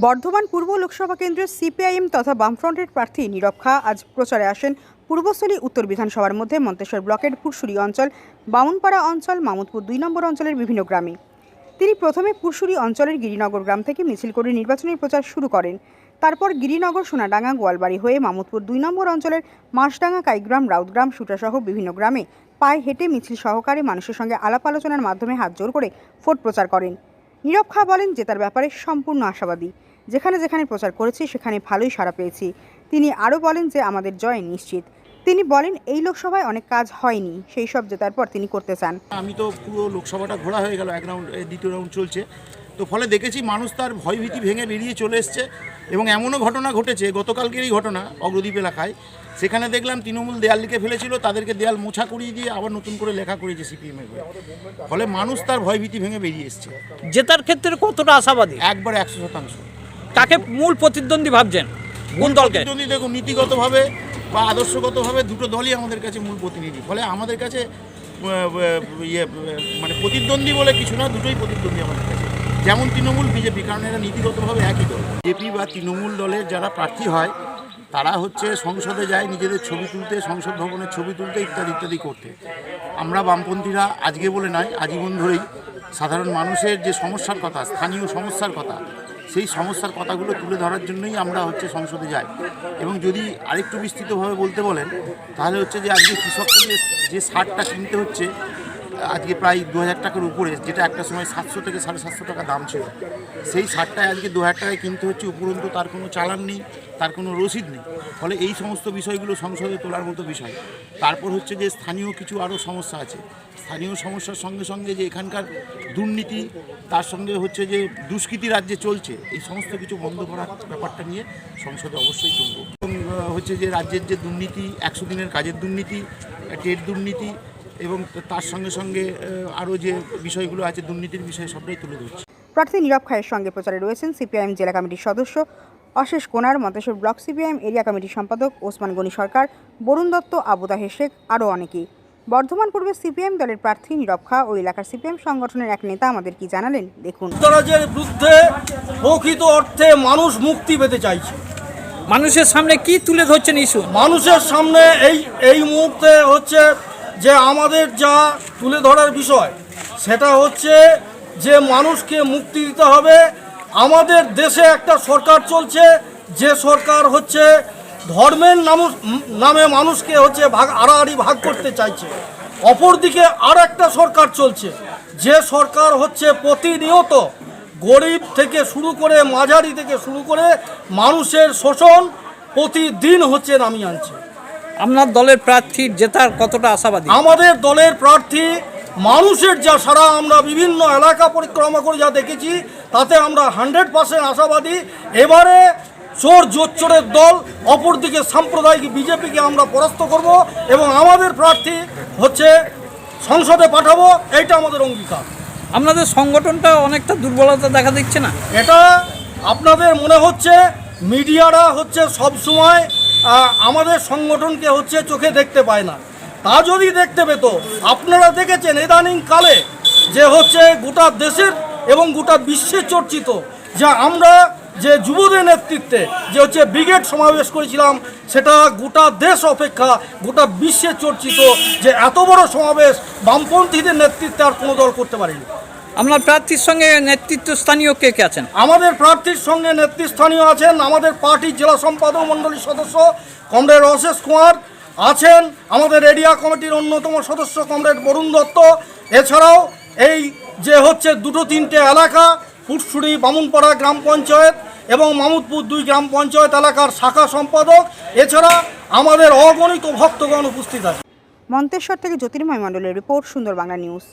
বর্ধমান পূর্ব লোকসভা কেন্দ্রের সিপিআইএম তথা বামফ্রন্টের প্রার্থী নীরব খাঁ আজ প্রচারে আসেন পূর্বস্থলী উত্তর বিধানসভার মধ্যে মন্তেশ্বর ব্লকের পুরসুরি অঞ্চল, বামুনপাড়া অঞ্চল, মামুদপুর 2 নম্বর অঞ্চলের বিভিন্ন গ্রামে। তিনি প্রথমে পুরসুরি অঞ্চলের গিরিনগর গ্রাম থেকে মিছিল করে নির্বাচনী প্রচার শুরু করেন। তারপর গিরিনগর, সোনাডাঙ্গা, গোয়ালবাড়ি হয়ে মামুদপুর 2 নম্বর অঞ্চলের মাসডাঙ্গা, কাইগ্রাম, রাউতগ্রাম, সুটাসহ বিভিন্ন গ্রামে পায়ে হেঁটে মিছিল সহকারে মানুষের সঙ্গে আলাপ আলোচনার মাধ্যমে হাত জোড় করে ভোট প্রচার করেন। নীরব খাঁ বলেন, জেতার ব্যাপারে সম্পূর্ণ আশাবাদী। যেখানে যেখানে প্রচার করেছি সেখানে ভালোই সাড়া পেয়েছি। তিনি আরও বলেন যে আমাদের জয় নিশ্চিত। তিনি বলেন, এই লোকসভায় অনেক কাজ হয়নি, সেই সব জেতার পর তিনি করতে চান। আমি তো পুরো লোকসভাটা ঘোরা হয়ে গেল, 1 রাউন্ড, দ্বিতীয় রাউন্ড চলছে। তো ফলে দেখেছি মানুষ তার ভয়ভীতি ভেঙে বেরিয়ে চলে এসছে এবং এমনও ঘটনা ঘটেছে, গতকালকেরই ঘটনা অগ্রদ্বীপ এলাকায়। সেখানে দেখলাম তৃণমূল দেয়াল লিখে ফেলেছিল, তাদেরকে দেয়াল মোছা করিয়ে দিয়ে আবার নতুন করে লেখা করেছে সিপিএমের হয়ে। ফলে মানুষ তার ভয়ভীতি ভেঙে বেরিয়ে এসছে। জেতার ক্ষেত্রে কতটা আশাবাদী? একবার 100%। তাকে মূল প্রতিদ্বন্দ্বী ভাবছেন? কোন দলকে? প্রতিদ্বন্দ্বী দেখুন, নীতিগতভাবে বা আদর্শগতভাবে দুটো দলই আমাদের কাছে মূল প্রতিনিধি। ফলে আমাদের কাছে মানে প্রতিদ্বন্দ্বী বলে কিছু না, দুটোই প্রতিদ্বন্দ্বী আমাদের কাছে। যেমন তৃণমূল, বিজেপি, কারণ এরা নীতিগতভাবে একই দল। বিজেপি বা তৃণমূল দলের যারা প্রার্থী হয় তারা হচ্ছে সংসদে যায় নিজেদের ছবি তুলতে, সংসদ ভবনের ছবি তুলতে, ইত্যাদি ইত্যাদি করতে। আমরা বামপন্থীরা আজকে বলে নয়, আজীবন ধরেই সাধারণ মানুষের যে সমস্যার কথা, স্থানীয় সমস্যার কথা, সেই সমস্যার কথাগুলো তুলে ধরার জন্যই আমরা হচ্ছে সংসদে যাই। এবং যদি আরেকটু বিস্তৃতভাবে বলতে বলেন তাহলে হচ্ছে যে আজকে কৃষককে যে সারটা কিনতে হচ্ছে আজকে প্রায় 2000 টাকার উপরে, যেটা একটা সময় 700 থেকে 750 টাকা দাম ছিল, সেই সারটায় আজকে 2000 টাকায় কিনতে হচ্ছে। উপরন্তু তার কোনো চালান নেই, তার কোনো রসিদ নেই। ফলে এই সমস্ত বিষয়গুলো সংসদে তোলার মতো বিষয়। তারপর হচ্ছে যে স্থানীয় কিছু আরও সমস্যা আছে। স্থানীয় সমস্যার সঙ্গে সঙ্গে যে এখানকার দুর্নীতি, তার সঙ্গে হচ্ছে যে দুষ্কৃতি রাজ্যে চলছে, এই সমস্ত কিছু বন্ধ করার ব্যাপারটা নিয়ে সংসদে অবশ্যই চলব। এবং হচ্ছে যে রাজ্যের যে দুর্নীতি, 100 দিনের কাজের দুর্নীতি, টেট দুর্নীতি, এবং তার সঙ্গে সঙ্গে আরও যে বিষয়গুলো আছে দুর্নীতির বিষয়ে সবটাই তুলে ধরছে। প্রার্থী নীরব খাঁয়ের সঙ্গে প্রচারে রয়েছেন সিপিআইএম জেলা কমিটির সদস্য অশেষ কোনার, মন্তেশ্বর ব্লক সিপিআইএম এরিয়া কমিটির সম্পাদক ওসমান গনি সরকার, বরুণ দত্ত, আবু তাহের শেখ, আরও অনেকেই। বর্ধমান পূর্বে সিপিএম দলের প্রার্থী নীরব খাঁ ও এলাকার সিপিএম সংগঠনের এক নেতা আমাদের কি জানালেন দেখুন। যুক্তরাজ্যের বিরুদ্ধে প্রকৃত অর্থে মানুষ মুক্তি পেতে চাইছে। মানুষের সামনে কি তুলে ধরছেন ইস্যু? মানুষের সামনে এই মুহূর্তে হচ্ছে যে আমাদের যা তুলে ধরার বিষয় সেটা হচ্ছে যে মানুষকে মুক্তি দিতে হবে। আমাদের দেশে একটা সরকার চলছে, যে সরকার হচ্ছে ধর্মের নামে মানুষকে হচ্ছে আড়াআড়ি ভাগ করতে চাইছে। অপরদিকে আর একটা সরকার চলছে, যে সরকার হচ্ছে প্রতিনিয়ত গরিব থেকে শুরু করে, মাঝারি থেকে শুরু করে মানুষের শোষণ প্রতিদিন হচ্ছে নামিয়ে আনছে। আপনার দলের প্রার্থী জেতার কতটা আশাবাদী? আমাদের দলের প্রার্থী মানুষের যা সারা, আমরা বিভিন্ন এলাকা পরিক্রমা করে যা দেখেছি তাতে আমরা 100% আশাবাদী। এবারে চোর জোচ্চোরের দল, অপরদিকে সাম্প্রদায়িক বিজেপিকে আমরা পরাস্ত করব এবং আমাদের প্রার্থী হচ্ছে সংসদে পাঠাবো, এইটা আমাদের অঙ্গীকার। আপনাদের সংগঠনটা অনেকটা দুর্বলতা দেখা দিচ্ছে না? এটা আপনাদের মনে হচ্ছে মিডিয়ারা হচ্ছে সবসময় আমাদের সংগঠনকে হচ্ছে চোখে দেখতে পায় না। তা যদি দেখতে পেত, আপনারা দেখেছেন ইদানিং কালে যে হচ্ছে গোটা দেশের এবং গোটা বিশ্বে চর্চিত যে আমরা যে যুবদের নেতৃত্বে যে হচ্ছে ব্রিগেড সমাবেশ করেছিলাম, সেটা গোটা দেশ অপেক্ষা গোটা বিশ্বে চর্চিত যে এত বড় সমাবেশ বামপন্থীদের নেতৃত্বে আর কোনো দল করতে পারেনি। আপনার প্রার্থীর সঙ্গে নেতৃত্বস্থানীয় কে কে আছেন? আমাদের প্রার্থীর সঙ্গে নেতৃস্থানীয় আছেন আমাদের পার্টির জেলা সম্পাদক মণ্ডলীর সদস্য কমরেড অশেষ কুমার, আছেন আমাদের এরিয়া কমিটির অন্যতম সদস্য কমরেড বরুণ দত্ত। এছাড়াও এই যে হচ্ছে 2-3টে এলাকা, পুরসুরি, বামুনপাড়া গ্রাম পঞ্চায়েত এবং মামুদপুর 2 গ্রাম পঞ্চায়েত এলাকার শাখা সম্পাদক, এছাড়া আমাদের অগণিত ভক্তগণ উপস্থিত আছে। মন্তেশ্বর থেকে জ্যোতির্ময় মণ্ডলের রিপোর্ট, সুন্দর বাংলা নিউজ।